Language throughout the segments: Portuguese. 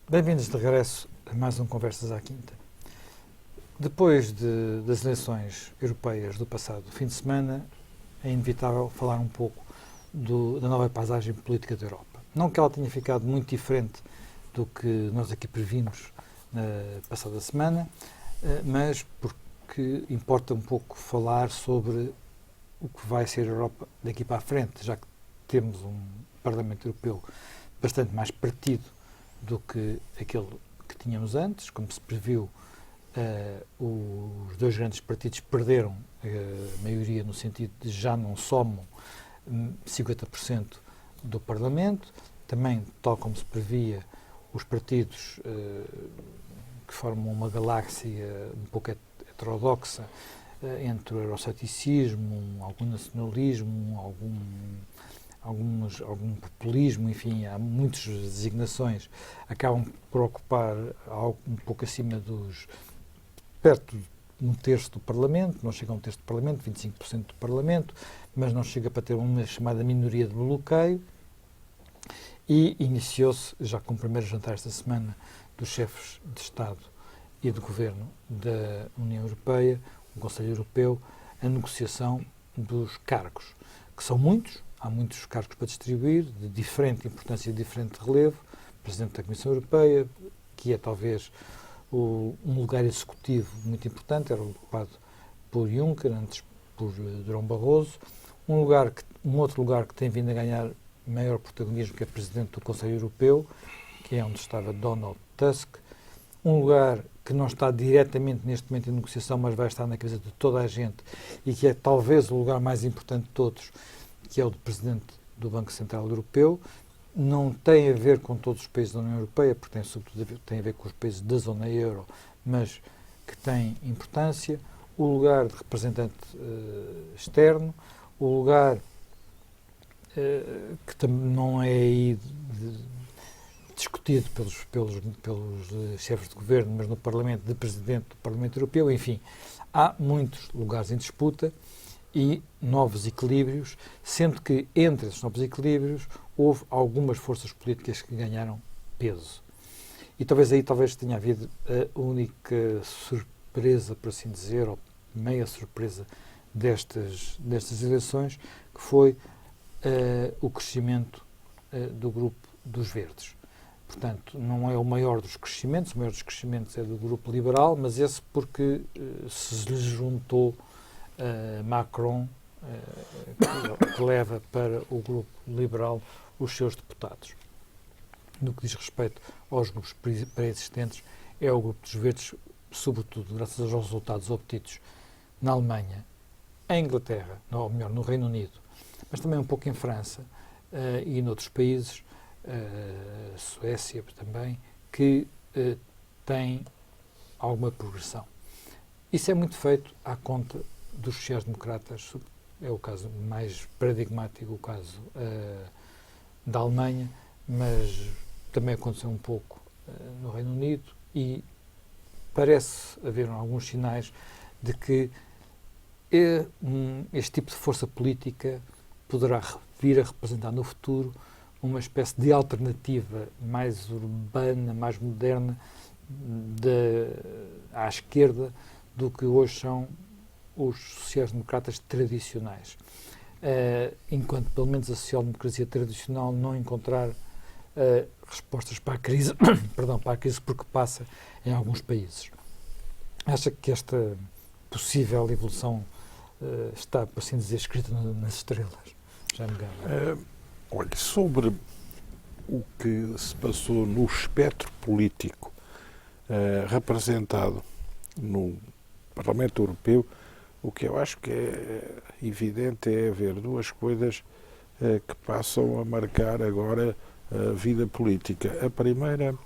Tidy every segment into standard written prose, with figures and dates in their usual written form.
Bem-vindos de regresso a mais um Conversas à Quinta. Depois das eleições europeias do passado fim de semana, é inevitável falar um pouco da nova paisagem política da Europa. Não que ela tenha ficado muito diferente do que nós aqui previmos na passada semana, mas porque importa um pouco falar sobre o que vai ser a Europa daqui para a frente, já que temos um Parlamento Europeu bastante mais partido do que aquele que tínhamos antes. Como se previu, os dois grandes partidos perderam a maioria no sentido de já não somam 50% do Parlamento. Também, tal como se previa, os partidos que formam uma galáxia um pouco heterodoxa entre o euroceticismo, algum nacionalismo, algum populismo, enfim, há muitas designações, acabam por ocupar algo um pouco acima perto de um terço do Parlamento, não chega a um terço do Parlamento, 25% do Parlamento, mas não chega para ter uma chamada minoria de bloqueio. E iniciou-se, já com o primeiro jantar esta semana, dos chefes de Estado e de Governo da União Europeia, o Conselho Europeu, a negociação dos cargos, que são muitos. Há muitos cargos para distribuir, de diferente importância e diferente relevo. Presidente da Comissão Europeia, que é talvez um lugar executivo muito importante, era ocupado por Juncker, antes por Durão Barroso. Um outro lugar que tem vindo a ganhar maior protagonismo, que é Presidente do Conselho Europeu, que é onde estava Donald Tusk. Um lugar que não está diretamente neste momento em negociação, mas vai estar na cabeça de toda a gente, e que é talvez o lugar mais importante de todos, que é o de Presidente do Banco Central Europeu. Não tem a ver com todos os países da União Europeia, porque tem a ver com os países da zona euro, mas que tem importância. O lugar de representante externo, o lugar que também não é aí discutido pelos chefes de governo, mas no Parlamento, de Presidente do Parlamento Europeu. Enfim, há muitos lugares em disputa e novos equilíbrios, sendo que entre esses novos equilíbrios houve algumas forças políticas que ganharam peso. E talvez tenha havido a única surpresa, por assim dizer, ou meia surpresa destas eleições, que foi o crescimento do grupo dos Verdes. Portanto, não é o maior dos crescimentos, o maior dos crescimentos é do grupo liberal, mas esse porque se lhe juntou Macron, que leva para o grupo liberal os seus deputados. No que diz respeito aos grupos pré-existentes, é o grupo dos Verdes, sobretudo graças aos resultados obtidos na Alemanha, em Inglaterra, ou melhor, no Reino Unido, mas também um pouco em França e noutros países, Suécia também, que têm alguma progressão. Isso é muito feito à conta dos sociais-democratas. É o caso mais paradigmático, o caso da Alemanha, mas também aconteceu um pouco no Reino Unido, e parece haver alguns sinais de que este tipo de força política poderá vir a representar no futuro uma espécie de alternativa mais urbana, mais moderna à esquerda do que hoje são os sociais-democratas tradicionais. Enquanto, pelo menos, a social-democracia tradicional não encontrar respostas para a crise, para a crise porque passa em alguns países. Acha que esta possível evolução está, por assim dizer, escrita nas estrelas? Já me engano. Olha, sobre o que se passou no espectro político representado no Parlamento Europeu, o que eu acho que é evidente é haver duas coisas que passam a marcar agora a vida política. A primeira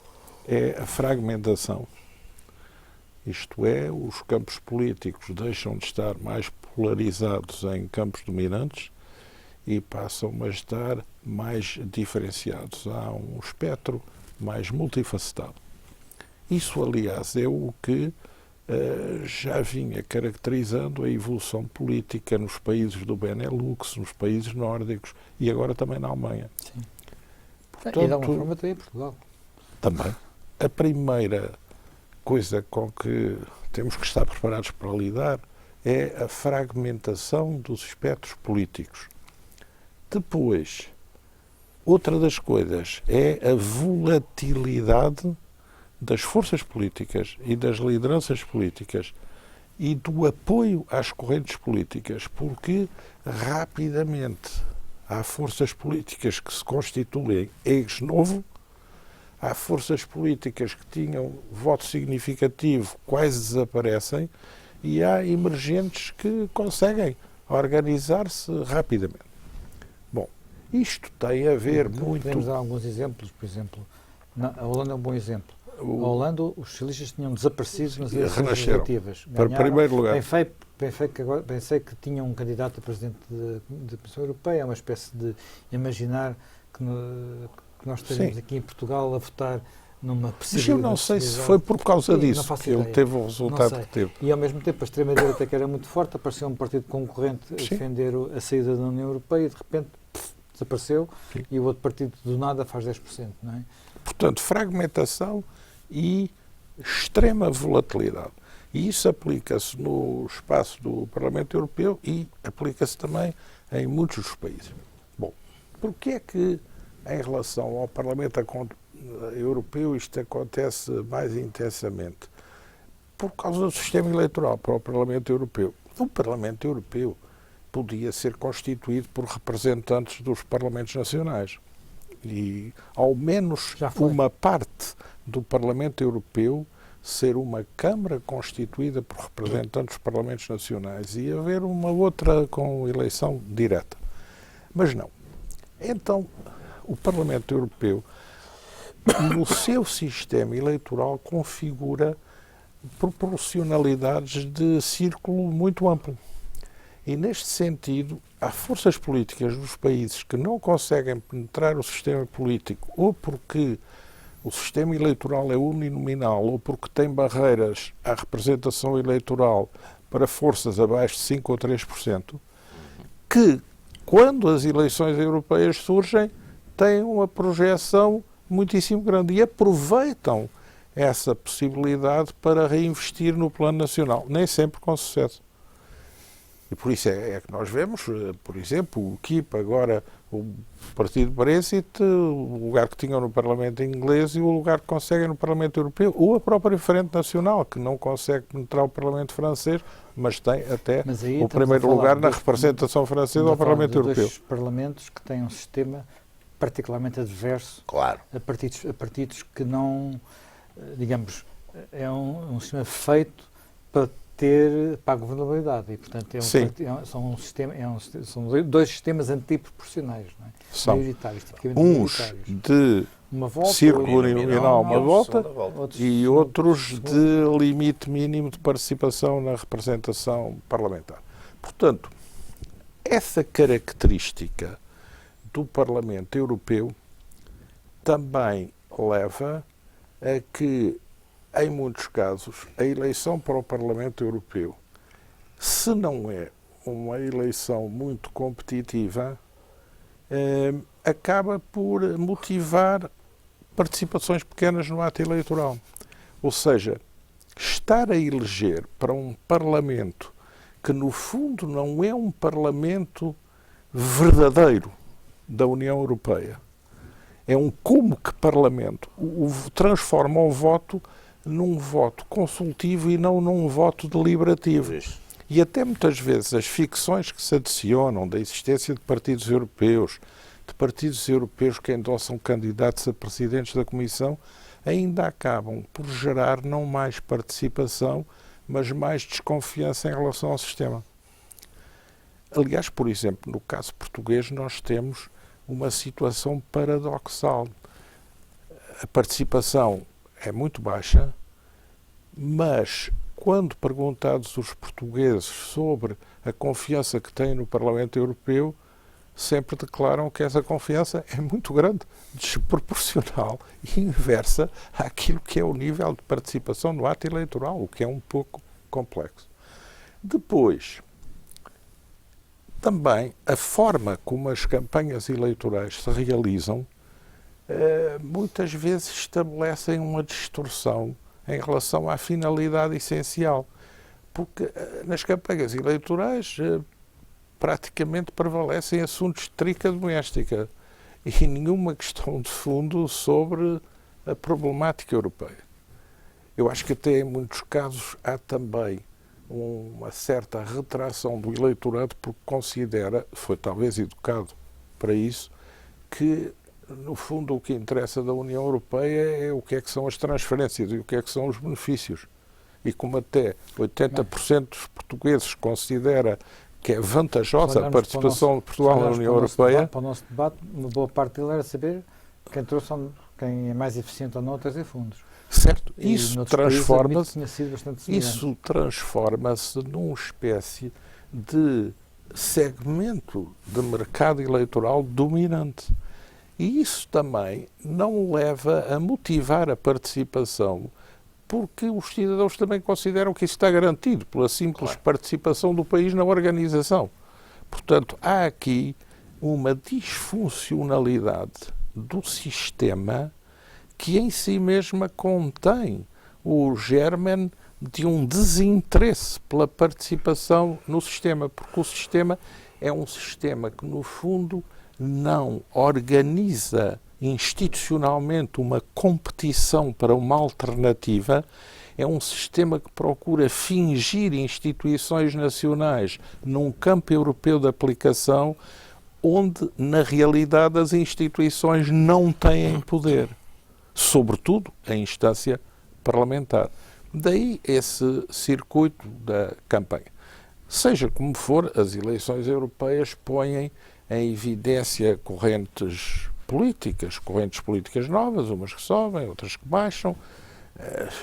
é a fragmentação. Isto é, os campos políticos deixam de estar mais polarizados em campos dominantes e passam a estar mais diferenciados. Há um espectro mais multifacetado. Isso, aliás, é o que já vinha caracterizando a evolução política nos países do Benelux, nos países nórdicos e agora também na Alemanha. Sim. Portanto, e de alguma forma também em Portugal. Também. a primeira coisa com que temos que estar preparados para lidar é a fragmentação dos espectros políticos. Depois, outra das coisas é a volatilidade das forças políticas e das lideranças políticas e do apoio às correntes políticas, porque rapidamente há forças políticas que se constituem ex novo, há forças políticas que tinham voto significativo, quase desaparecem, e há emergentes que conseguem organizar-se rapidamente. Bom, isto tem a ver muito... Podemos dar alguns exemplos, por exemplo, a Holanda é um bom exemplo. A Holanda, os socialistas tinham desaparecido nas eleições legislativas. Para primeiro lugar. Bem sei que tinham um candidato a presidente da Comissão Europeia, é uma espécie de imaginar que nós estaríamos aqui em Portugal a votar numa possibilidade. Mas eu não sei se foi por causa disso que ele teve o resultado que teve. E ao mesmo tempo a extrema-direita, que era muito forte, apareceu um partido concorrente a defender a saída da União Europeia e de repente desapareceu. Sim. E o outro partido do nada faz 10%, não é? Portanto, fragmentação e extrema volatilidade. E isso aplica-se no espaço do Parlamento Europeu e aplica-se também em muitos dos países. Bom, porquê é que em relação ao Parlamento Europeu isto acontece mais intensamente? Por causa do sistema eleitoral para o Parlamento Europeu. O Parlamento Europeu podia ser constituído por representantes dos Parlamentos Nacionais. E ao menos uma parte do Parlamento Europeu ser uma Câmara constituída por representantes dos Parlamentos Nacionais e haver uma outra com eleição direta. Mas não. Então, o Parlamento Europeu, no seu sistema eleitoral, configura proporcionalidades de círculo muito amplo. E, neste sentido, há forças políticas dos países que não conseguem penetrar o sistema político, ou porque o sistema eleitoral é uninominal, ou porque tem barreiras à representação eleitoral para forças abaixo de 5 ou 3%, que, quando as eleições europeias surgem, têm uma projeção muitíssimo grande e aproveitam essa possibilidade para reinvestir no plano nacional, nem sempre com sucesso. E por isso é que nós vemos, por exemplo, o UKIP, agora o Partido Brexit, o lugar que tinham no Parlamento inglês e o lugar que conseguem no Parlamento Europeu, ou a própria Frente Nacional, que não consegue penetrar o Parlamento francês, mas tem até o primeiro lugar na representação francesa ao Parlamento Europeu. Dois parlamentos que têm um sistema particularmente adverso a partidos que não, digamos, é um sistema feito para a governabilidade e, portanto, são dois sistemas antiproporcionais, não é? São maioritários, uns de círculo uninominal, uma volta, e outros de limite mínimo de participação na representação parlamentar. Portanto, essa característica do Parlamento Europeu também leva a que, em muitos casos, a eleição para o Parlamento Europeu, se não é uma eleição muito competitiva, acaba por motivar participações pequenas no ato eleitoral. Ou seja, estar a eleger para um Parlamento que, no fundo, não é um Parlamento verdadeiro da União Europeia, é um como que Parlamento, transforma o voto num voto consultivo e não num voto deliberativo. E até muitas vezes as ficções que se adicionam da existência de partidos europeus que endossam candidatos a presidentes da Comissão, ainda acabam por gerar não mais participação, mas mais desconfiança em relação ao sistema. Aliás, por exemplo, no caso português, nós temos uma situação paradoxal. A participação é muito baixa, mas quando perguntados os portugueses sobre a confiança que têm no Parlamento Europeu, sempre declaram que essa confiança é muito grande, desproporcional e inversa àquilo que é o nível de participação no ato eleitoral, o que é um pouco complexo. Depois, também a forma como as campanhas eleitorais se realizam muitas vezes estabelecem uma distorção em relação à finalidade essencial. Porque nas campanhas eleitorais praticamente prevalecem assuntos de trica doméstica e nenhuma questão de fundo sobre a problemática europeia. Eu acho que até em muitos casos há também uma certa retração do eleitorado porque considera, foi talvez educado para isso, que no fundo o que interessa da União Europeia é o que é que são as transferências e o que é que são os benefícios. E como até 80% dos portugueses considera que é vantajosa a participação de Portugal na União Europeia... Para o nosso debate, uma boa parte dele era saber quem é mais eficiente ou não a trazer fundos. Certo, E isso transforma-se numa espécie de segmento de mercado eleitoral dominante. E isso também não leva a motivar a participação, porque os cidadãos também consideram que isso está garantido pela simples participação do país na organização. Portanto, há aqui uma disfuncionalidade do sistema que em si mesma contém o germen de um desinteresse pela participação no sistema, porque o sistema é um sistema que, no fundo, não organiza institucionalmente uma competição para uma alternativa, é um sistema que procura fingir instituições nacionais num campo europeu de aplicação onde, na realidade, as instituições não têm poder. Sobretudo a instância parlamentar. Daí esse circuito da campanha. Seja como for, as eleições europeias põem em evidência correntes políticas novas, umas que sobem, outras que baixam,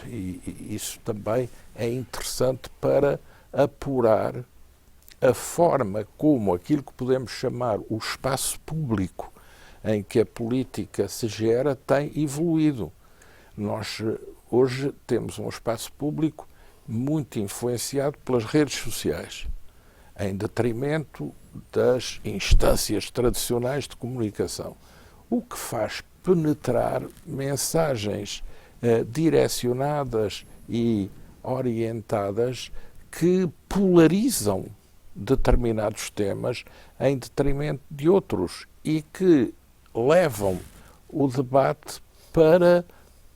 e isso também é interessante para apurar a forma como aquilo que podemos chamar o espaço público em que a política se gera tem evoluído. Nós hoje temos um espaço público muito influenciado pelas redes sociais, em detrimento das instâncias tradicionais de comunicação, o que faz penetrar mensagens direcionadas e orientadas que polarizam determinados temas em detrimento de outros e que levam o debate para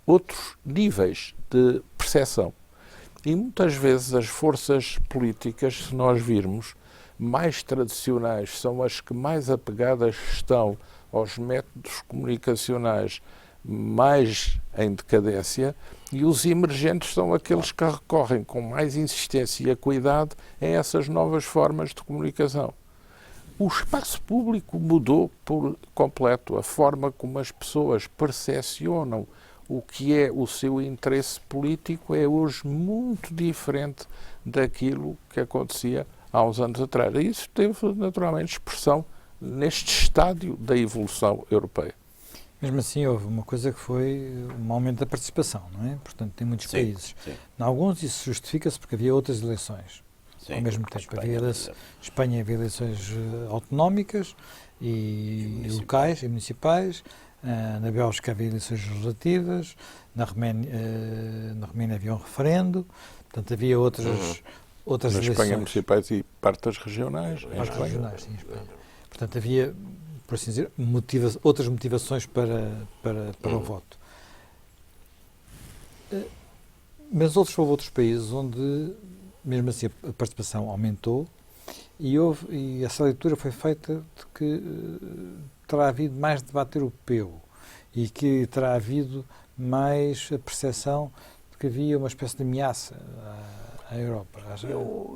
outros níveis de percepção. E muitas vezes as forças políticas, se nós virmos, mais tradicionais são as que mais apegadas estão aos métodos comunicacionais mais em decadência e os emergentes são aqueles que recorrem com mais insistência e cuidado a essas novas formas de comunicação. O espaço público mudou por completo. A forma como as pessoas percepcionam o que é o seu interesse político é hoje muito diferente daquilo que acontecia há uns anos atrás. E isso teve, naturalmente, expressão neste estádio da evolução europeia. Mesmo assim, houve uma coisa que foi um aumento da participação, não é? Portanto, tem muitos países. Sim. Em alguns isso justifica-se porque havia outras eleições. Sim, ao mesmo tempo, Espanha havia eleições autonómicas e locais e municipais, na Bélgica havia eleições legislativas, na Roménia havia um referendo, portanto havia outras na eleições. Espanha municipais e partes regionais. Partes regionais, sim, em Espanha. Portanto havia, por assim dizer, outras motivações para o voto. Mas houve outros países onde, mesmo assim, a participação aumentou e essa leitura foi feita de que terá havido mais debate europeu e que terá havido mais a percepção de que havia uma espécie de ameaça à Europa.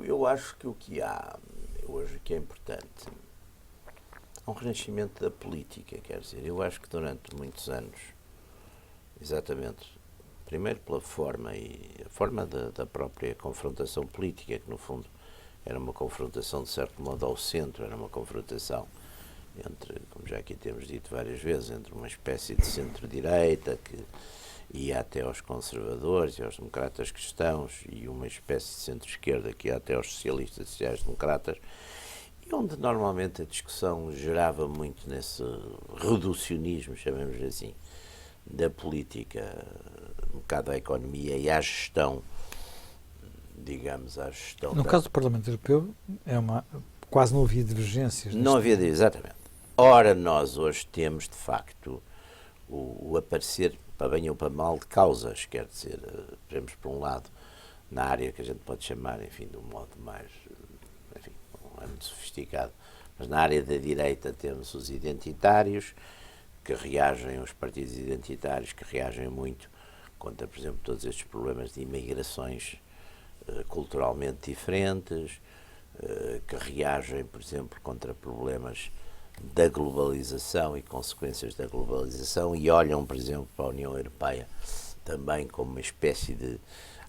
Eu acho que o que há hoje que é importante é um renascimento da política, quer dizer, eu acho que durante muitos anos, exatamente, primeiro pela forma a forma da própria confrontação política, que no fundo era uma confrontação de certo modo ao centro, era uma confrontação entre, como já aqui temos dito várias vezes, entre uma espécie de centro-direita que ia até aos conservadores e aos democratas cristãos e uma espécie de centro-esquerda que ia até aos socialistas e sociais-democratas, e onde normalmente a discussão gerava muito nesse reducionismo, chamemos assim, da política, um bocado à economia e à gestão, digamos, à gestão... No caso do Parlamento Europeu, quase não havia divergências. Não havia, exatamente. Ora, nós hoje temos, de facto, o aparecer, para bem ou para mal, de causas, quer dizer, temos, por um lado, na área que a gente pode chamar, enfim, de um modo mais, enfim, não é muito sofisticado, mas na área da direita temos os identitários, que reagem, os partidos identitários, que reagem muito contra, por exemplo, todos estes problemas de imigrações culturalmente diferentes, que reagem, por exemplo, contra problemas da globalização e consequências da globalização e olham, por exemplo, para a União Europeia também como uma espécie de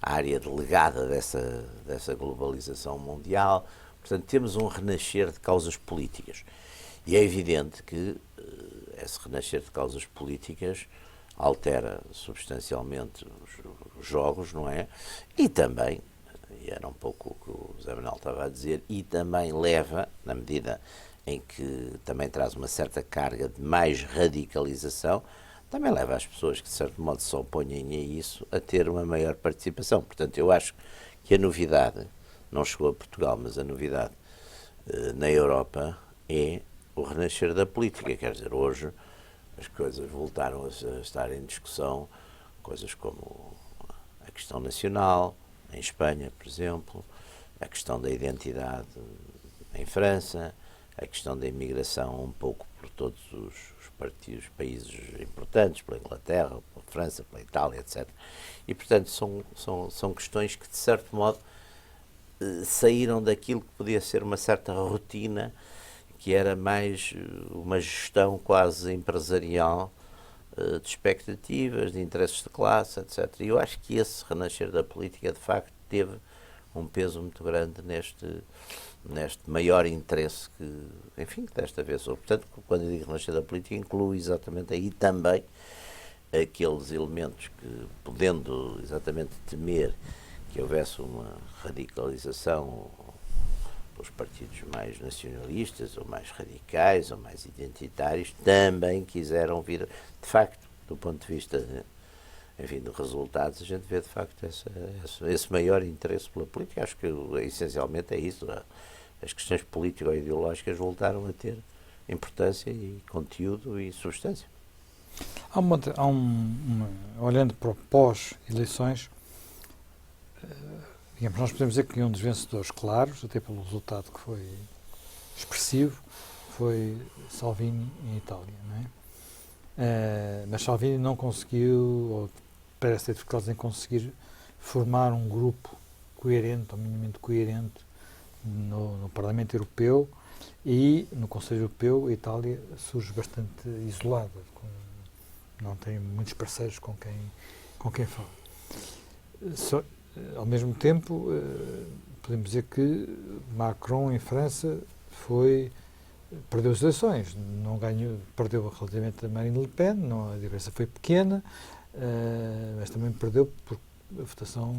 área delegada dessa globalização mundial. Portanto, temos um renascer de causas políticas. E é evidente que esse renascer de causas políticas altera substancialmente os jogos, não é? E também, e era um pouco o que o José Manuel estava a dizer, e também leva, na medida em que também traz uma certa carga de mais radicalização, também leva as pessoas que de certo modo se opõem a isso a ter uma maior participação. Portanto, eu acho que a novidade, não chegou a Portugal, mas a novidade na Europa é o renascer da política. Quer dizer, hoje as coisas voltaram a estar em discussão, coisas como a questão nacional, em Espanha, por exemplo, a questão da identidade em França, a questão da imigração um pouco por todos os países importantes, pela Inglaterra, pela França, pela Itália, etc. E, portanto, são questões que, de certo modo, saíram daquilo que podia ser uma certa rotina, que era mais uma gestão quase empresarial de expectativas, de interesses de classe, etc. E eu acho que esse renascer da política, de facto, teve um peso muito grande neste maior interesse que, enfim, que desta vez houve. Portanto, quando eu digo renascer da política, inclui exatamente aí também aqueles elementos que, podendo exatamente temer que houvesse uma radicalização pelos partidos mais nacionalistas, ou mais radicais, ou mais identitários, também quiseram vir, de facto, do ponto de vista enfim, de resultados, a gente vê de facto esse maior interesse pela política. Acho que essencialmente é isso. As questões político-ideológicas voltaram a ter importância e conteúdo e substância. Olhando para o pós-eleições, digamos, nós podemos dizer que um dos vencedores claros, até pelo resultado que foi expressivo, foi Salvini em Itália, não é? Mas Salvini não conseguiu, ou parece ter dificuldades em conseguir formar um grupo coerente, ou minimamente coerente, no Parlamento Europeu, e no Conselho Europeu a Itália surge bastante isolada, não tem muitos parceiros com quem fala. Ao mesmo tempo, podemos dizer que Macron em França perdeu as eleições, não ganhou, perdeu relativamente a Marine Le Pen, a diferença foi pequena, mas também perdeu porque a votação,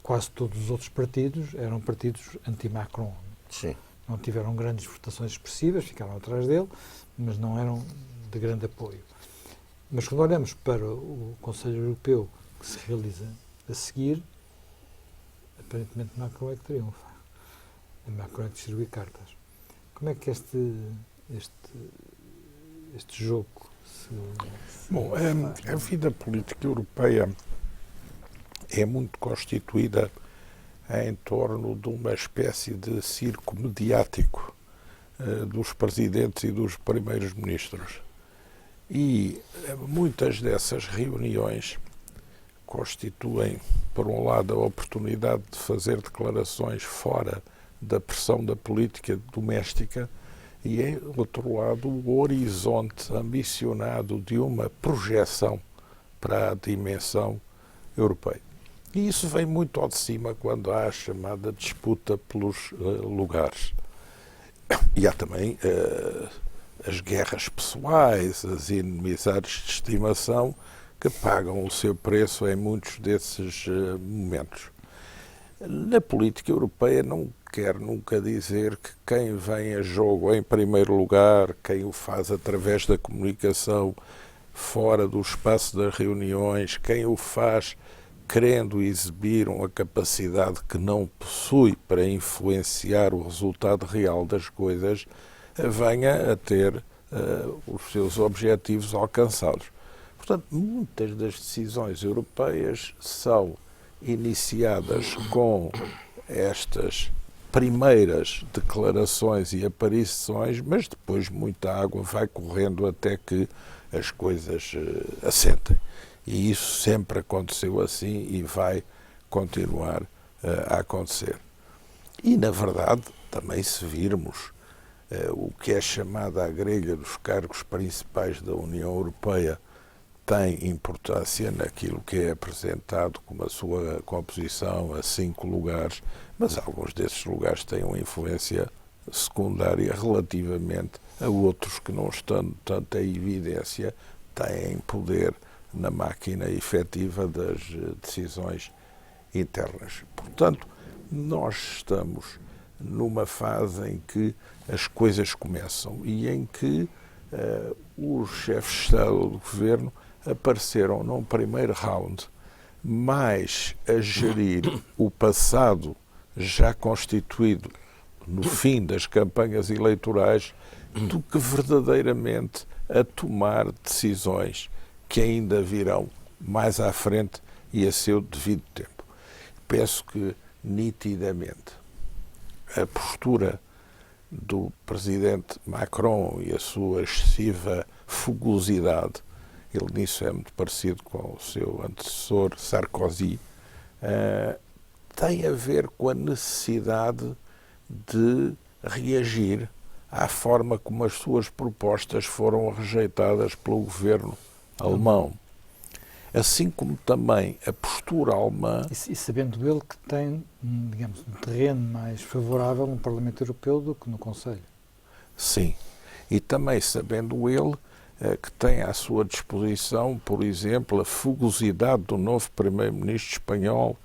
quase todos os outros partidos eram partidos anti-Macron. Sim. Não tiveram grandes votações expressivas, ficaram atrás dele, mas não eram de grande apoio. Mas quando olhamos para o Conselho Europeu que se realiza a seguir, aparentemente Macron é que triunfa. Macron é que distribui cartas. Como é que este jogo se... Bom, a vida política europeia é muito constituída em torno de uma espécie de circo mediático dos presidentes e dos primeiros ministros. E muitas dessas reuniões constituem, por um lado, a oportunidade de fazer declarações fora da pressão da política doméstica e, em outro lado, o horizonte ambicionado de uma projeção para a dimensão europeia. E isso vem muito ao de cima quando há a chamada disputa pelos lugares. E há também as guerras pessoais, as inimizades de estimação que pagam o seu preço em muitos desses momentos. Na política europeia não quer nunca dizer que quem vem a jogo em primeiro lugar, quem o faz através da comunicação, fora do espaço das reuniões, quem o faz querendo exibir uma capacidade que não possui para influenciar o resultado real das coisas, venha a ter os seus objetivos alcançados. Portanto, muitas das decisões europeias são iniciadas com estas primeiras declarações e aparições, mas depois muita água vai correndo até que as coisas assentem. E isso sempre aconteceu assim e vai continuar a acontecer. E, na verdade, também se virmos o que é chamada a grelha dos cargos principais da União Europeia tem importância naquilo que é apresentado como a sua composição a 5 lugares, mas alguns desses lugares têm uma influência secundária relativamente a outros que não estão tanto em evidência, têm poder na máquina efetiva das decisões internas. Portanto, nós estamos numa fase em que as coisas começam e em que os chefes de Estado ou do Governo apareceram num primeiro round mais a gerir o passado já constituído no fim das campanhas eleitorais do que verdadeiramente a tomar decisões que ainda virão mais à frente e a seu devido tempo. Penso que, nitidamente, a postura do presidente Macron e a sua excessiva fugosidade, ele nisso é muito parecido com o seu antecessor Sarkozy, tem a ver com a necessidade de reagir à forma como as suas propostas foram rejeitadas pelo governo alemão. Assim como também a postura alemã... E sabendo ele que tem, digamos, um terreno mais favorável no Parlamento Europeu do que no Conselho. Sim. E também sabendo ele que tem à sua disposição, por exemplo, a fugosidade do novo primeiro-ministro espanhol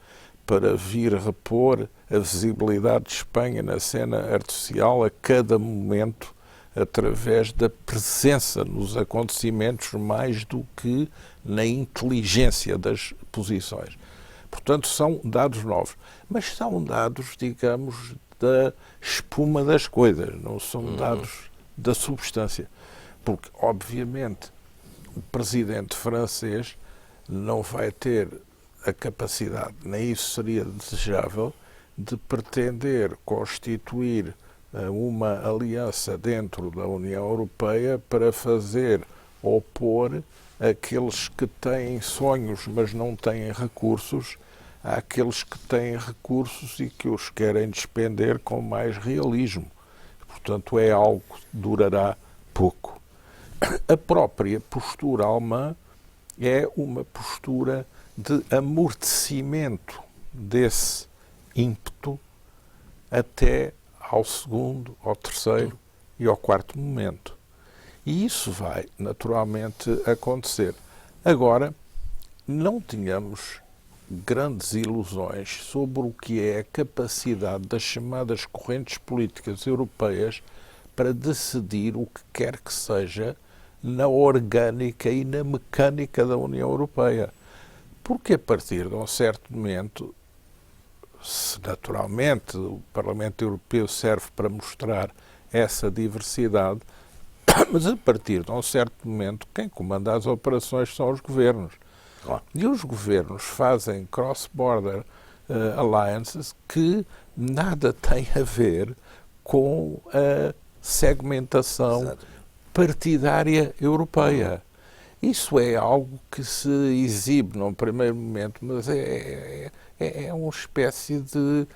para vir repor a visibilidade de Espanha na cena artificial a cada momento, através da presença nos acontecimentos mais do que na inteligência das posições. Portanto, são dados novos. Mas são dados, digamos, da espuma das coisas, não são dados da substância. Porque, obviamente, o presidente francês não vai ter a capacidade, nem isso seria desejável, de pretender constituir uma aliança dentro da União Europeia para fazer opor aqueles que têm sonhos, mas não têm recursos, àqueles que têm recursos e que os querem despender com mais realismo. Portanto, é algo que durará pouco. A própria postura alemã é uma postura de amortecimento desse ímpeto até ao segundo, ao terceiro e ao quarto momento. E isso vai, naturalmente, acontecer. Agora, não tínhamos grandes ilusões sobre o que é a capacidade das chamadas correntes políticas europeias para decidir o que quer que seja na orgânica e na mecânica da União Europeia. Porque a partir de um certo momento, se naturalmente o Parlamento Europeu serve para mostrar essa diversidade, mas a partir de um certo momento quem comanda as operações são os governos. Claro. E os governos fazem cross-border alliances que nada têm a ver com a segmentação partidária europeia. Isso é algo que se exibe num primeiro momento, mas é uma espécie de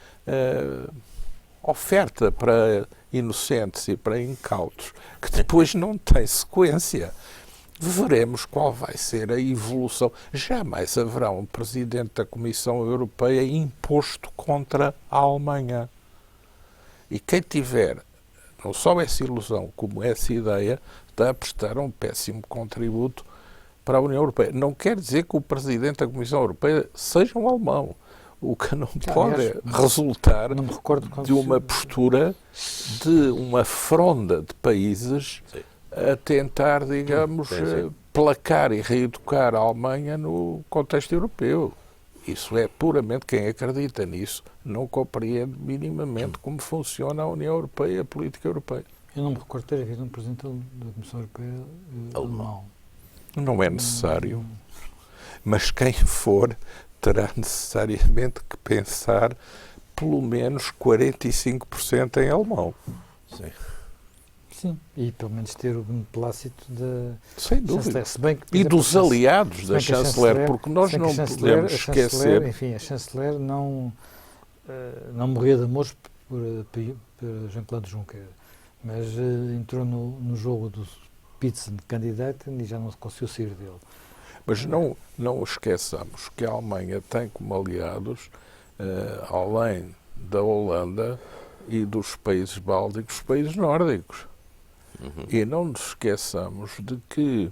oferta para inocentes e para incautos, que depois não tem sequência. Veremos qual vai ser a evolução. Jamais haverá um presidente da Comissão Europeia imposto contra a Alemanha. E quem tiver não só essa ilusão, como essa ideia, está a prestar um péssimo contributo para a União Europeia. Não quer dizer que o Presidente da Comissão Europeia seja um alemão. O que não pode resultar de uma postura de uma fronda de países a tentar, digamos, placar e reeducar a Alemanha no contexto europeu. Isso é puramente, quem acredita nisso não compreende minimamente como funciona a União Europeia e a política europeia. Eu não me recordo ter havido um presidente da Comissão Europeia alemão. Não é necessário, mas quem for terá necessariamente que pensar pelo menos 45% em alemão. Sim. Sim, e pelo menos ter o beneplácito da Sem dúvida. chanceler. Se bem que, por E exemplo, dos aliados da chanceler, porque nós não podemos esquecer... Enfim, a chanceler não morria de amores por Jean-Claude Juncker, mas entrou no jogo do Spitzenkandidat e já não se conseguiu sair dele. Mas não esqueçamos que a Alemanha tem como aliados, além da Holanda e dos países bálticos, os países nórdicos. E não nos esqueçamos de que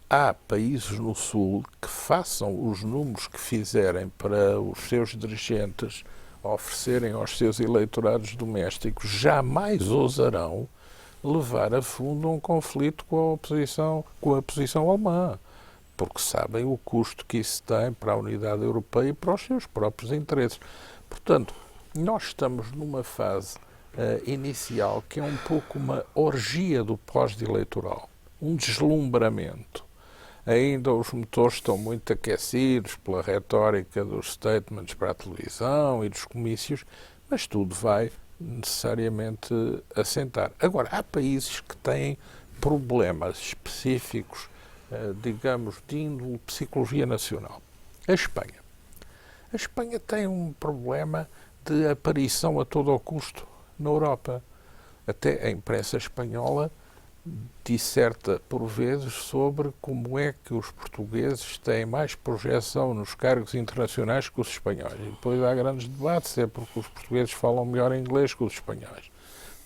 há países no Sul que façam os números que fizerem para os seus dirigentes oferecerem aos seus eleitorados domésticos, jamais ousarão levar a fundo um conflito com a posição alemã, porque sabem o custo que isso tem para a unidade europeia e para os seus próprios interesses. Portanto, nós estamos numa fase inicial que é um pouco uma orgia do pós-eleitoral, um deslumbramento. Ainda os motores estão muito aquecidos pela retórica dos statements para a televisão e dos comícios, mas tudo vai necessariamente assentar. Agora, há países que têm problemas específicos, digamos, de índole psicologia nacional. A Espanha. A Espanha tem um problema de aparição a todo o custo na Europa. Até a imprensa espanhola disserta por vezes sobre como é que os portugueses têm mais projeção nos cargos internacionais que os espanhóis. E depois há grandes debates, é porque os portugueses falam melhor inglês que os espanhóis.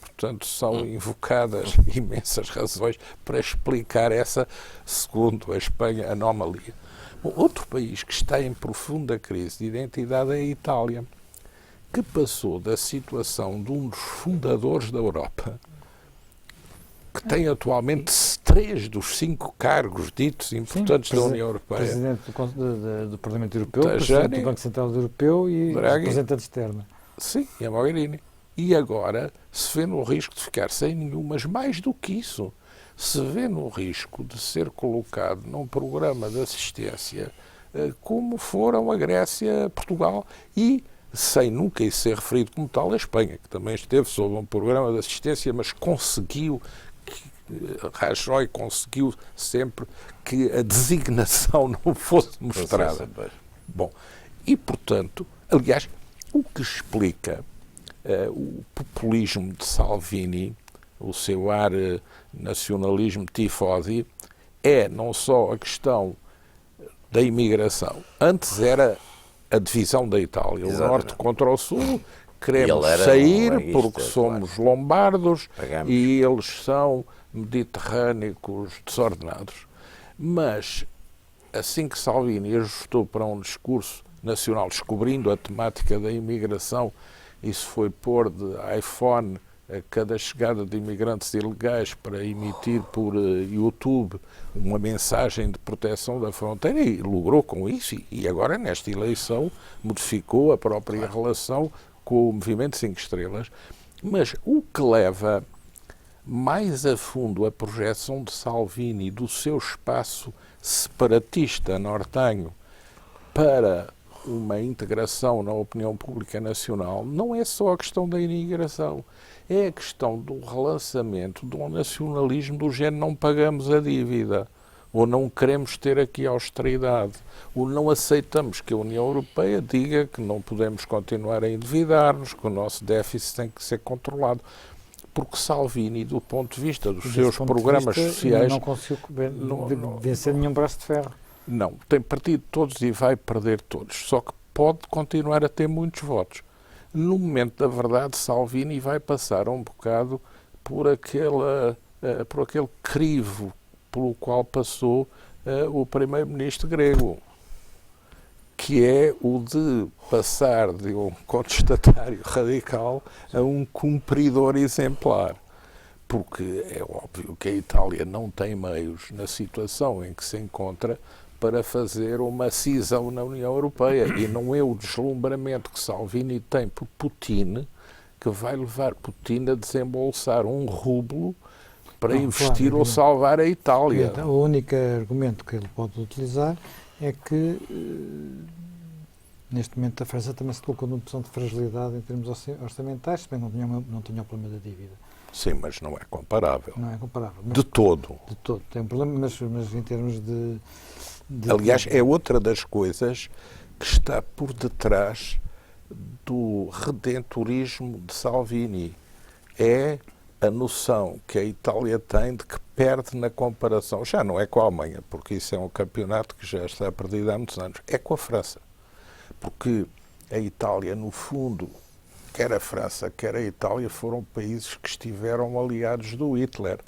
Portanto, são invocadas imensas razões para explicar essa, segundo a Espanha, anomalia. Outro país que está em profunda crise de identidade é a Itália, que passou da situação de um dos fundadores da Europa, que tem atualmente 3 dos 5 cargos ditos importantes da União Europeia. Presidente do Parlamento Europeu, Tajani, Presidente do Banco Central Europeu e Draghi, representante externo. Sim, e a Mogherini. E agora se vê no risco de ficar sem nenhum, mas mais do que isso, se vê no risco de ser colocado num programa de assistência como foram a Grécia, Portugal e, sem nunca ser referido como tal, a Espanha, que também esteve sob um programa de assistência, mas conseguiu, Rajoy conseguiu sempre que a designação não fosse mostrada. Bom, e portanto, aliás, o que explica o populismo de Salvini, o seu ar nacionalismo tifosi, é não só a questão da imigração. Antes era a divisão da Itália, o norte contra o sul, queremos sair porque somos lombardos e eles são mediterrâneos desordenados. Mas, assim que Salvini ajustou para um discurso nacional, descobrindo a temática da imigração, isso foi pôr de iPhone a cada chegada de imigrantes ilegais para emitir por YouTube uma mensagem de proteção da fronteira e logrou com isso. E agora, nesta eleição, modificou a própria relação com o Movimento 5 Estrelas. Mas o que leva mais a fundo a projeção de Salvini do seu espaço separatista nortenho para uma integração na opinião pública nacional não é só a questão da imigração, é a questão do relançamento de um nacionalismo do género não pagamos a dívida, ou não queremos ter aqui austeridade, ou não aceitamos que a União Europeia diga que não podemos continuar a endividar-nos, que o nosso déficit tem que ser controlado. Porque Salvini, do ponto de vista dos seus programas sociais... Não conseguiu vencer nenhum braço de ferro. Não, tem partido todos e vai perder todos, só que pode continuar a ter muitos votos. No momento da verdade, Salvini vai passar um bocado por aquele crivo pelo qual passou o primeiro-ministro grego, que é o de passar de um contestatário radical a um cumpridor exemplar. porque é óbvio que a Itália não tem meios, na situação em que se encontra, para fazer uma cisão na União Europeia. E não é o deslumbramento que Salvini tem por Putin que vai levar Putin a desembolsar um rublo para investir ou salvar a Itália. Então, o único argumento que ele pode utilizar é que neste momento a França também se colocou numa posição de fragilidade em termos orçamentais, se bem que não tinha o problema da dívida. Sim, mas não é comparável. Não é comparável. De todo. De todo. Tem um problema, mas em termos de aliás, é outra das coisas que está por detrás do redentorismo de Salvini. É a noção que a Itália tem de que perde na comparação, já não é com a Alemanha, porque isso é um campeonato que já está perdido há muitos anos, é com a França. Porque a Itália, no fundo, quer a França, quer a Itália, foram países que estiveram aliados do Hitler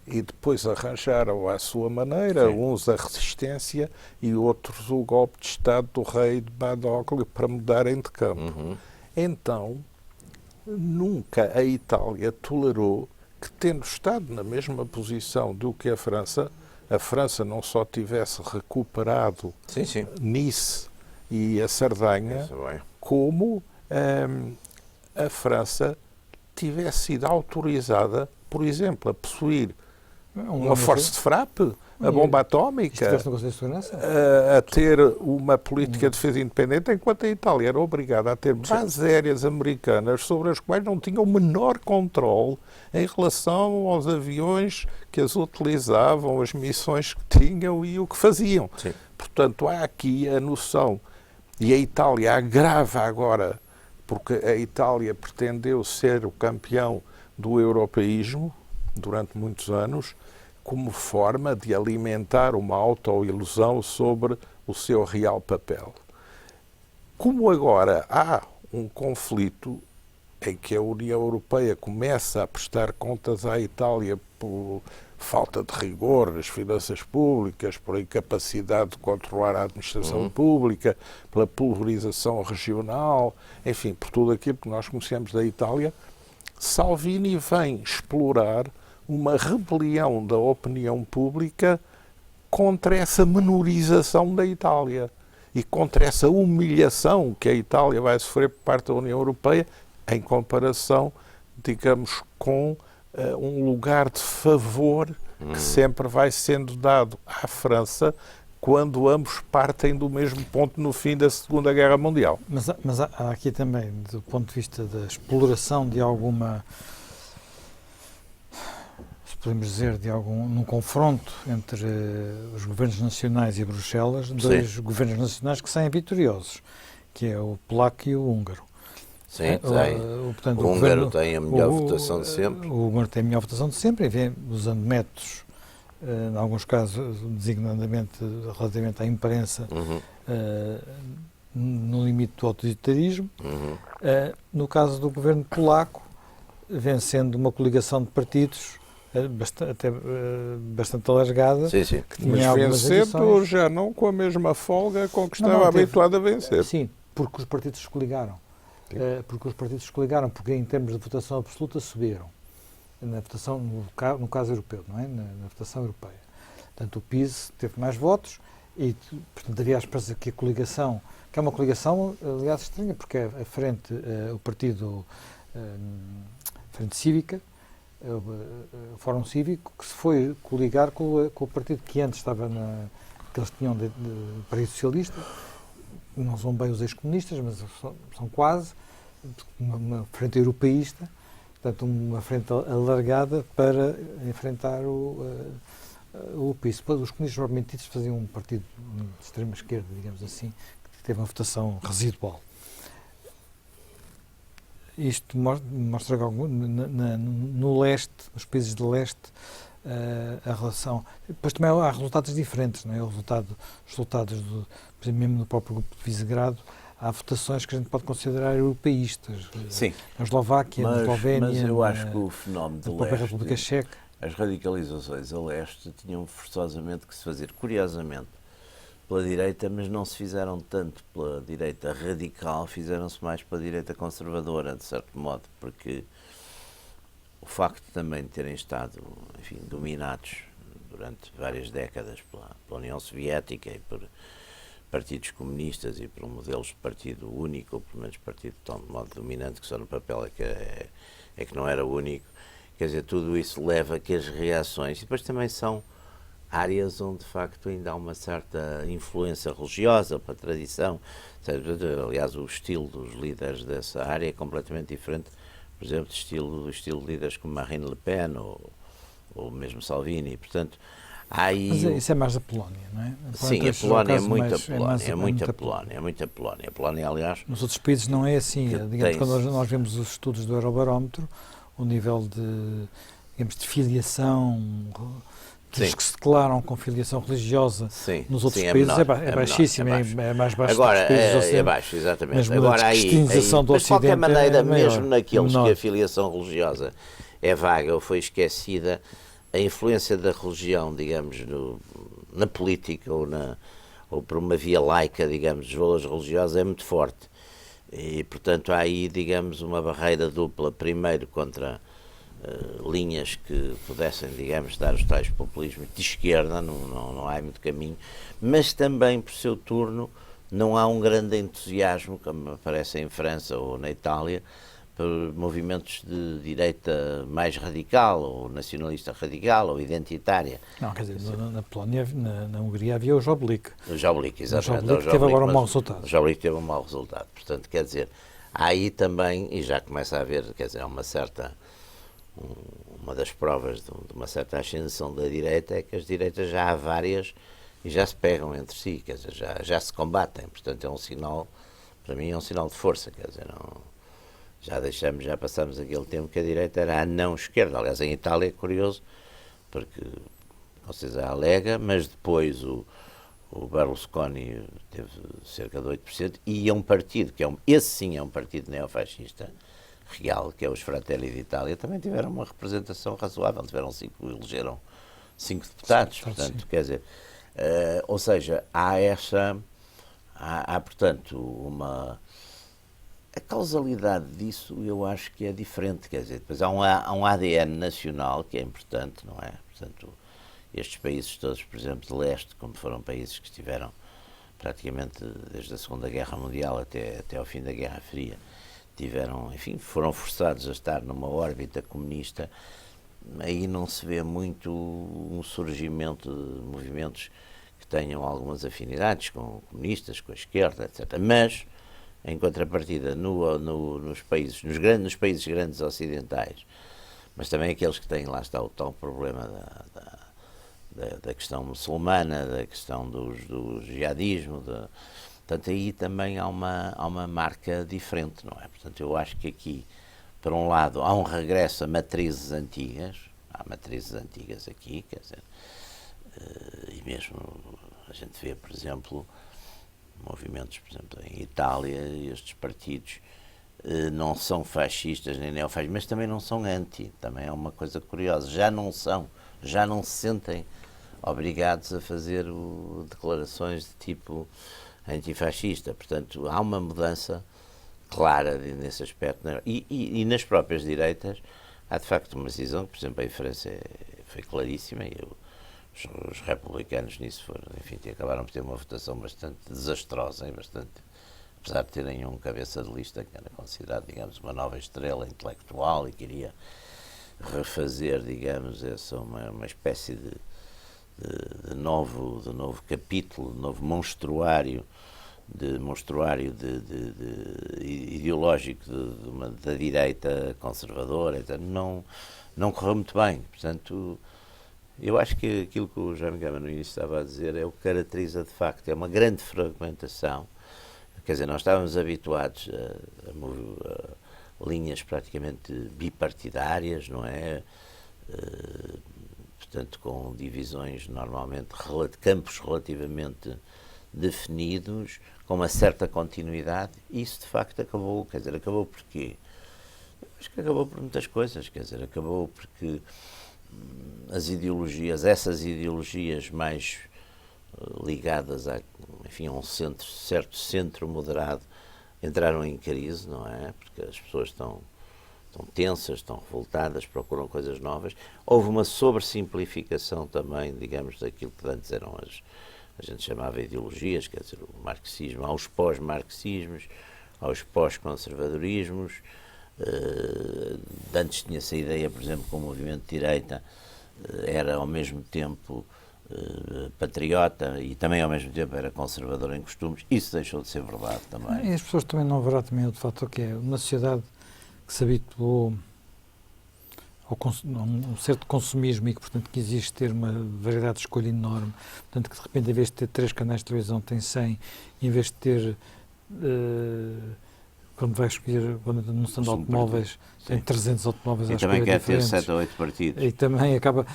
e depois arranjaram à sua maneira, uns a resistência e outros o golpe de Estado do rei de Badoglio para mudarem de campo. Então, nunca a Itália tolerou que, tendo estado na mesma posição do que a França não só tivesse recuperado Nice e a Sardenha, como a França tivesse sido autorizada, por exemplo, a possuir uma força de frappe, a bomba atómica, a ter uma política de defesa independente, enquanto a Itália era obrigada a ter bases aéreas americanas sobre as quais não tinha o menor controle em relação aos aviões que as utilizavam, as missões que tinham e o que faziam. Sim. Portanto, há aqui a noção, e a Itália agrava agora, porque a Itália pretendeu ser o campeão do europeísmo durante muitos anos, como forma de alimentar uma autoilusão sobre o seu real papel. Como agora há um conflito em que a União Europeia começa a prestar contas à Itália por falta de rigor nas finanças públicas, por incapacidade de controlar a administração pública, pela pulverização regional, enfim, por tudo aquilo que nós conhecemos da Itália, Salvini vem explorar uma rebelião da opinião pública contra essa menorização da Itália e contra essa humilhação que a Itália vai sofrer por parte da União Europeia em comparação, digamos, com um lugar de favor que sempre vai sendo dado à França quando ambos partem do mesmo ponto no fim da Segunda Guerra Mundial. Mas há aqui também, do ponto de vista da exploração de alguma, se podemos dizer, num confronto entre os governos nacionais e Bruxelas, dois governos nacionais que saem vitoriosos, que é o polaco e o húngaro. Sim, portanto, o húngaro tem a melhor votação de sempre. O húngaro tem a melhor votação de sempre, usando métodos, em alguns casos, designadamente relativamente à imprensa, no limite do autoritarismo. No caso do governo polaco, vencendo uma coligação de partidos bastante alargada. Sim. Que tinha mas vencendo já não com a mesma folga com que estava habituado a vencer. Sim, porque os partidos se coligaram. Porque em termos de votação absoluta subiram. Na votação, no caso europeu, não é? Na votação europeia. Portanto, o PiS teve mais votos e, portanto, havia a esperança que a coligação, que é uma coligação, aliás, estranha, porque a frente, o partido Frente Cívica, o Fórum Cívico, que se foi coligar com o partido que antes estava que eles tinham de Partido Socialista, não são bem os ex-comunistas, mas são quase, uma frente europeísta, portanto, uma frente alargada para enfrentar o PiS. Depois, os comunistas propriamente ditos faziam um partido de extrema esquerda, digamos assim, que teve uma votação residual. Isto mostra que no leste, nos países de leste, a relação... Depois também há resultados diferentes, não é? Os resultados, por exemplo, mesmo no próprio grupo de Visegrado, há votações que a gente pode considerar europeístas. Sim. Na Eslováquia, na Eslovénia, mas eu acho que o fenómeno de leste, República Checa, as radicalizações a leste tinham forçosamente que se fazer, curiosamente, pela direita, mas não se fizeram tanto pela direita radical, fizeram-se mais pela direita conservadora, de certo modo, porque o facto também de terem estado, enfim, dominados durante várias décadas pela União Soviética e por partidos comunistas e por modelos de partido único, ou pelo menos partido tão de modo dominante, que só no papel é que não era único. Quer dizer, tudo isso leva a que as reações, e depois também são áreas onde de facto ainda há uma certa influência religiosa pela tradição. Aliás, o estilo dos líderes dessa área é completamente diferente, por exemplo, do estilo de líderes como Marine Le Pen ou mesmo Salvini. Portanto, há aí... Mas isso é mais a Polónia, não é? Sim, a Polónia é muita Polónia, é muita Polónia, é muita Polónia. A Polónia, aliás... Nos outros países não é assim. Digamos, quando nós vemos os estudos do Eurobarómetro, o nível de, digamos, de filiação, dos que se declaram com filiação religiosa nos outros países é baixíssimo, é mais baixo. Agora, é baixo, exatamente. Mesmo agora, a cristinização do mas de qualquer Ocidente maneira, é maior, mesmo naqueles que a filiação religiosa é vaga ou foi esquecida, a influência da religião, digamos, na política ou por uma via laica, digamos, dos valores religiosos é muito forte. E, portanto, há aí, digamos, uma barreira dupla, primeiro contra linhas que pudessem, digamos, dar os tais populismos de esquerda, não há muito caminho, mas também, por seu turno, não há um grande entusiasmo, como aparece em França ou na Itália, por movimentos de direita mais radical, ou nacionalista radical, ou identitária. Não, quer dizer, na Polónia, na Hungria havia o Jobbik. O Jobbik, exatamente. O Jobbik teve agora um mau resultado. O Jobbik teve um mau resultado. Portanto, quer dizer, há aí também, e já começa a haver, quer dizer, uma das provas de uma certa ascensão da direita é que as direitas já há várias e já se pegam entre si, quer dizer, já se combatem. Portanto, é um sinal, para mim, é um sinal de força, quer dizer, já passamos aquele tempo que a direita era a não esquerda. Aliás, em Itália é curioso, porque não sei se alega, mas depois o Berlusconi teve cerca de 8%, e é um partido, esse sim é um partido neofascista real, que é os Fratelli d'Italia, também tiveram uma representação razoável, elegeram 5 deputados, portanto, sim. Quer dizer, ou seja, há portanto, a causalidade disso eu acho que é diferente, quer dizer, depois há um ADN nacional que é importante, não é? Portanto, estes países todos, por exemplo, de leste, como foram países que estiveram praticamente desde a Segunda Guerra Mundial até ao fim da Guerra Fria, foram forçados a estar numa órbita comunista. Aí não se vê muito um surgimento de movimentos que tenham algumas afinidades com comunistas, com a esquerda, etc. Mas, em contrapartida, nos países grandes ocidentais, mas também aqueles que têm, lá está o tal problema da questão muçulmana, da questão do jihadismo, portanto, aí também há uma marca diferente, não é? Portanto, eu acho que aqui, por um lado, há um regresso a matrizes antigas, aqui, quer dizer, e mesmo a gente vê, por exemplo, movimentos, por exemplo, em Itália, estes partidos não são fascistas nem neofascistas, mas também não são também é uma coisa curiosa, já não se sentem obrigados a fazer declarações de tipo antifascista. Portanto, há uma mudança clara nesse aspecto. E nas próprias direitas há de facto uma decisão que, por exemplo, em França foi claríssima, e os republicanos nisso acabaram por ter uma votação bastante desastrosa e bastante, apesar de terem um cabeça de lista que era considerado, digamos, uma nova estrela intelectual e queria refazer, digamos, uma espécie de novo capítulo, de novo monstruário ideológico da direita conservadora, etc. Não correu muito bem. Portanto, eu acho que aquilo que o Jaime Gama no início estava a dizer é o que caracteriza de facto, é uma grande fragmentação. Quer dizer, nós estávamos habituados a linhas praticamente bipartidárias, não é? Portanto, com divisões normalmente de campos relativamente definidos, com uma certa continuidade. Isso de facto acabou. Quer dizer, acabou porquê? Acho que acabou por muitas coisas. Quer dizer, acabou porque essas ideologias mais ligadas a um certo centro moderado, entraram em crise, não é? Porque as pessoas estão estão tensas, estão revoltadas, procuram coisas novas. Houve uma sobressimplificação também, digamos, daquilo que antes eram a gente chamava ideologias, quer dizer, o marxismo, aos pós-marxismos, aos pós-conservadorismos. Antes tinha-se a ideia, por exemplo, que o movimento de direita era ao mesmo tempo patriota e também ao mesmo tempo era conservador em costumes. Isso deixou de ser verdade também. E as pessoas também não verão também outro fator, que é uma sociedade que se habituou a um certo consumismo e que, portanto, que existe ter uma variedade de escolha enorme. Portanto, que de repente, em vez de ter 3 canais de televisão, tem 100, em vez de ter... quando vai escolher, quando não são de automóveis, tem 300 automóveis à escolha diferentes. E também quer ter 7 ou 8 partidos. E também acaba...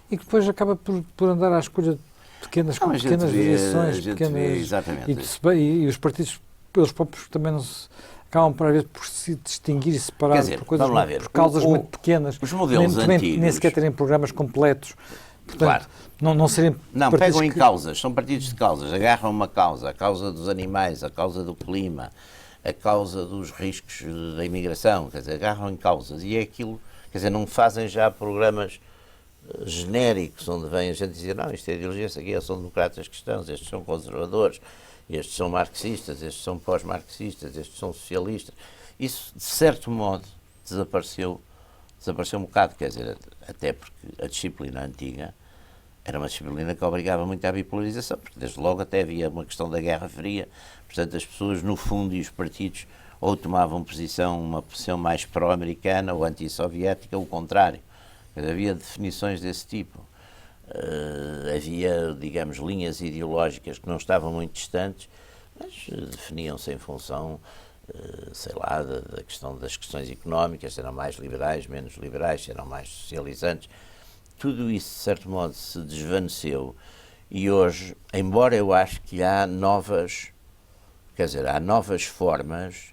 E depois acaba por andar à escolha de pequenas variações. Exatamente. E os partidos, pelos próprios, também não se... acabam, por vezes, por se distinguir e separar por coisas, por causas muito pequenas. Os modelos antigos... Nem sequer terem programas completos. Portanto, claro. não serem... Não, pegam em causas, são partidos de causas, agarram uma causa, a causa dos animais, a causa do clima, a causa dos riscos da imigração, quer dizer, agarram em causas e é aquilo, quer dizer, não fazem já programas genéricos, onde vem a gente dizer, não, isto é ideologia, isto aqui são democratas cristãos, estes são conservadores, estes são marxistas, estes são pós-marxistas, estes são socialistas. Isso, de certo modo, desapareceu um bocado, quer dizer, até porque a disciplina antiga era uma disciplina que obrigava muito à bipolarização, porque desde logo até havia uma questão da Guerra Fria, portanto as pessoas, no fundo, e os partidos, ou tomavam uma posição mais pró-americana ou anti-soviética, ou o contrário. Havia definições desse tipo. Havia, digamos, linhas ideológicas que não estavam muito distantes, mas definiam-se em função, sei lá, da questão das questões económicas, se eram mais liberais, menos liberais, se eram mais socializantes. Tudo isso, de certo modo, se desvaneceu e hoje, embora eu acho que há novas formas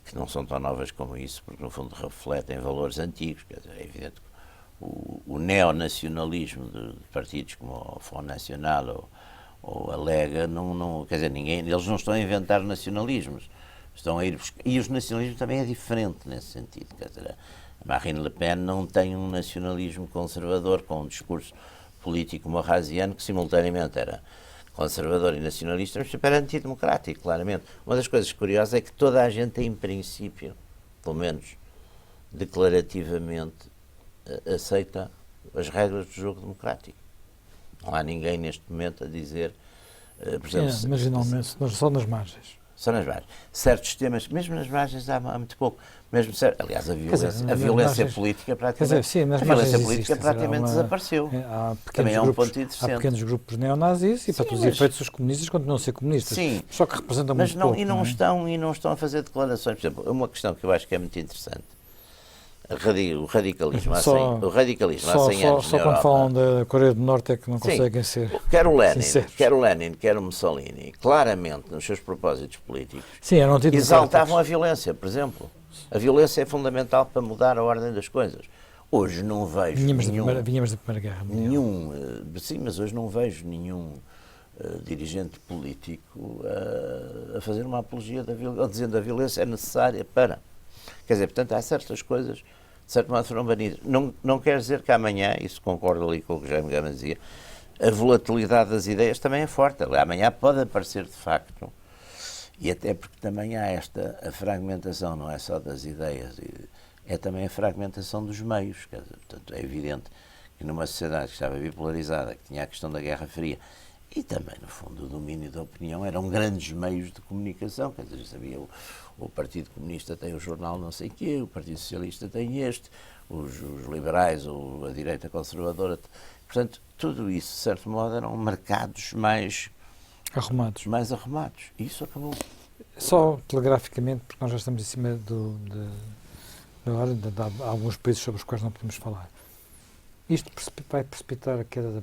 que não são tão novas como isso, porque no fundo refletem valores antigos, quer dizer, é evidente que o neonacionalismo de partidos como o Front National ou a Lega, quer dizer, eles não estão a inventar nacionalismos, estão a ir buscar, e os nacionalismos também é diferente nesse sentido, quer dizer, a Marine Le Pen não tem um nacionalismo conservador com um discurso político morrasiano que simultaneamente era conservador e nacionalista, mas super antidemocrático, claramente. Uma das coisas curiosas é que toda a gente, em princípio, pelo menos declarativamente, aceita as regras do jogo democrático. Não há ninguém neste momento a dizer, por exemplo... marginalmente, só nas margens. Só nas margens. Certos temas, mesmo nas margens há muito pouco. Aliás, a violência política praticamente desapareceu. Também é um ponto interessante. Há pequenos grupos neonazis e, para todos os efeitos, os comunistas continuam a ser comunistas. Sim, só que representam muito pouco. E não estão a fazer declarações. Por exemplo, uma questão que eu acho que é muito interessante. O radicalismo há 100 anos Só quando falam da Coreia do Norte é que não conseguem ser quer o Lenin, quer o Mussolini, claramente, nos seus propósitos políticos, exaltavam a violência, por exemplo. A violência é fundamental para mudar a ordem das coisas. Hoje não vejo Vinhamos da Primeira Guerra Mundial. Sim, mas hoje não vejo nenhum dirigente político a fazer uma apologia da violência, ou dizendo que a violência é necessária para... Quer dizer, portanto, há certas coisas, de certo modo, foram banidas. Não quer dizer que amanhã, isso concordo ali com o que Jaime Gama dizia, a volatilidade das ideias também é forte. Amanhã pode aparecer, de facto, e até porque também há a fragmentação, não é só das ideias, é também a fragmentação dos meios. Quer dizer, portanto, é evidente que numa sociedade que estava bipolarizada, que tinha a questão da Guerra Fria, e também, no fundo, o domínio da opinião, eram grandes meios de comunicação. Quer dizer, sabia, o Partido Comunista tem o jornal não sei quê, o Partido Socialista tem este, os liberais ou a direita conservadora. Portanto, tudo isso, de certo modo, eram mercados mais arrumados. E isso acabou. Só telegraficamente, porque nós já estamos em cima da hora, há alguns países sobre os quais não podemos falar. Isto vai precipitar a queda da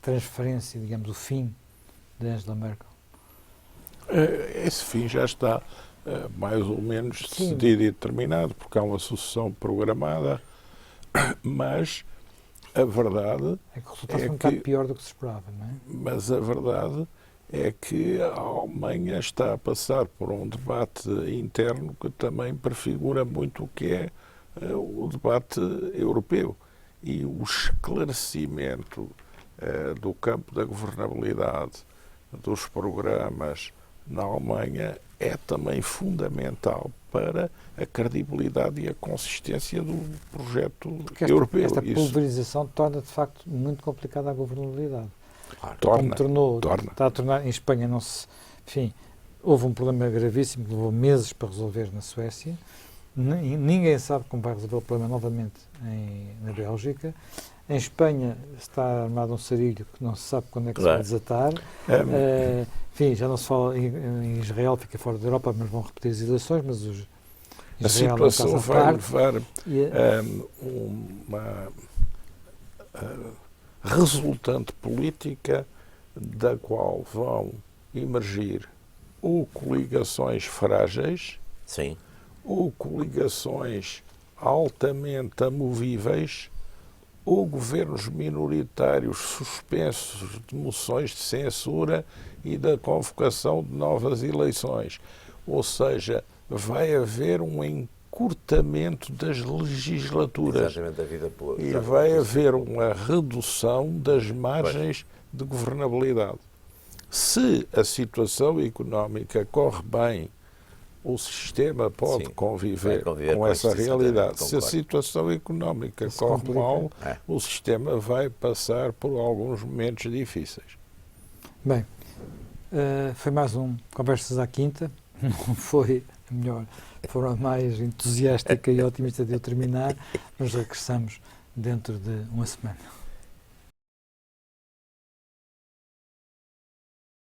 transferência, digamos, o fim de Angela Merkel? Esse fim já está mais ou menos decidido e determinado, porque há uma sucessão programada, mas a verdade é que o resultado foi um bocado pior do que se esperava, não é? Mas a verdade é que a Alemanha está a passar por um debate interno que também prefigura muito o que é o debate europeu e o esclarecimento do campo da governabilidade dos programas na Alemanha é também fundamental para a credibilidade e a consistência do projeto europeu. Esta pulverização torna, de facto, muito complicada a governabilidade. Torna. Está a tornar, em Espanha, não se... Enfim, houve um problema gravíssimo que levou meses para resolver na Suécia. Ninguém sabe como vai resolver o problema novamente na Bélgica. Em Espanha está armado um sarilho que não se sabe quando é que se vai desatar. Enfim, já não se fala em Israel, fica fora da Europa, mas vão repetir as eleições, mas a situação vai levar uma resultante política da qual vão emergir ou coligações frágeis, sim, ou coligações altamente amovíveis, ou governos minoritários suspensos de moções de censura e da convocação de novas eleições. Ou seja, vai haver um encurtamento das legislaturas. Exatamente, da vida pública. E vai haver uma redução das margens de governabilidade. Se a situação económica corre bem, o sistema pode conviver com essa realidade. Se a situação económica corre mal, o sistema vai passar por alguns momentos difíceis. Bem, foi mais um Conversas à Quinta. Não foi a melhor, forma mais entusiástica e otimista de eu terminar, mas regressamos dentro de uma semana.